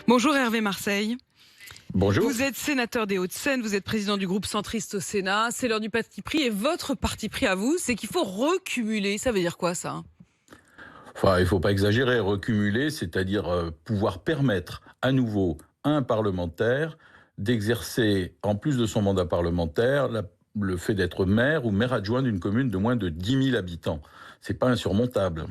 Bonjour Hervé Marseille. Bonjour. Vous êtes sénateur des Hauts-de-Seine, vous êtes président du groupe centriste au Sénat. C'est l'heure du parti pris et votre parti pris à vous, c'est qu'il faut recumuler. Ça veut dire quoi ça ? Enfin, il ne faut pas exagérer. Recumuler, c'est-à-dire pouvoir permettre à nouveau à un parlementaire d'exercer, en plus de son mandat parlementaire, le fait d'être maire ou maire adjoint d'une commune de moins de 10 000 habitants. C'est pas insurmontable.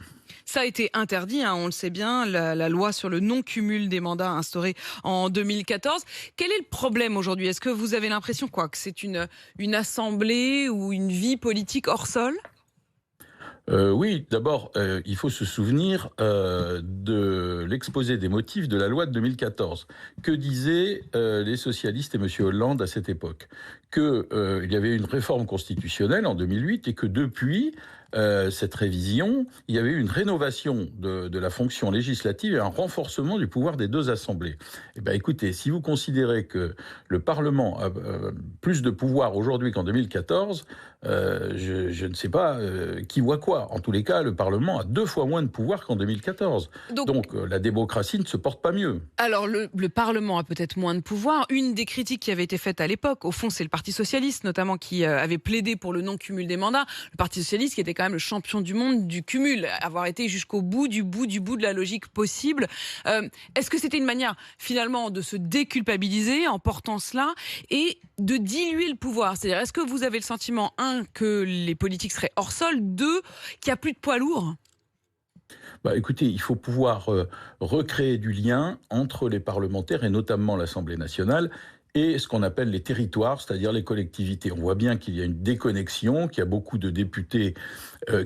Ça a été interdit, on le sait bien, la loi sur le non-cumul des mandats instaurée en 2014. Quel est le problème aujourd'hui ? Est-ce que vous avez l'impression que c'est une assemblée ou une vie politique hors sol ? Oui, d'abord, il faut se souvenir de l'exposé des motifs de la loi de 2014. Que disaient les socialistes et M. Hollande à cette époque ? Qu'il y avait une réforme constitutionnelle en 2008 et que depuis cette révision, il y avait eu une rénovation de la fonction législative et un renforcement du pouvoir des deux assemblées. Eh bien, écoutez, si vous considérez que le Parlement a plus de pouvoir aujourd'hui qu'en 2014, je ne sais pas qui voit quoi. En tous les cas, le Parlement a 2 fois moins de pouvoir qu'en 2014. Donc la démocratie ne se porte pas mieux. Alors le Parlement a peut-être moins de pouvoir. Une des critiques qui avait été faite à l'époque, au fond, c'est le Parti socialiste notamment qui avait plaidé pour le non-cumul des mandats. Le Parti socialiste qui était quand même le champion du monde du cumul, avoir été jusqu'au bout de la logique possible. Est-ce que c'était une manière finalement de se déculpabiliser en portant cela et de diluer le pouvoir ? C'est-à-dire, est-ce que vous avez le sentiment, que les politiques seraient hors sol, 2, qu'il n'y a plus de poids lourd ? Écoutez, il faut pouvoir recréer du lien entre les parlementaires et notamment l'Assemblée nationale et ce qu'on appelle les territoires, c'est-à-dire les collectivités. On voit bien qu'il y a une déconnexion, qu'il y a beaucoup de députés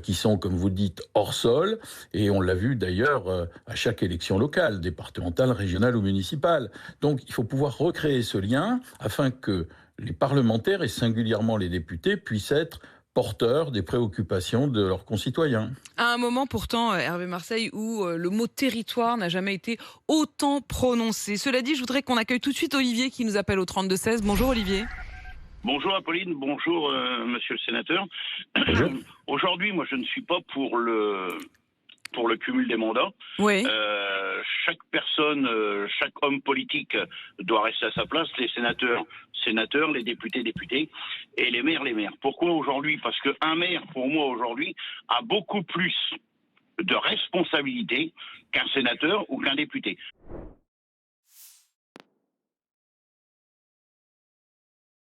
qui sont, comme vous dites, hors sol, et on l'a vu d'ailleurs à chaque élection locale, départementale, régionale ou municipale. Donc il faut pouvoir recréer ce lien afin que les parlementaires, et singulièrement les députés, puissent être porteurs des préoccupations de leurs concitoyens. À un moment pourtant, Hervé Marseille, où le mot territoire n'a jamais été autant prononcé. Cela dit, je voudrais qu'on accueille tout de suite Olivier qui nous appelle au 32-16. Bonjour Olivier. Bonjour Apolline, bonjour monsieur le sénateur. Bonjour. Aujourd'hui, moi je ne suis pas pour le cumul des mandats. Oui. Chaque personne, chaque homme politique doit rester à sa place, les sénateurs, les députés, et les maires. Pourquoi aujourd'hui ? Parce qu'un maire, pour moi aujourd'hui, a beaucoup plus de responsabilités qu'un sénateur ou qu'un député.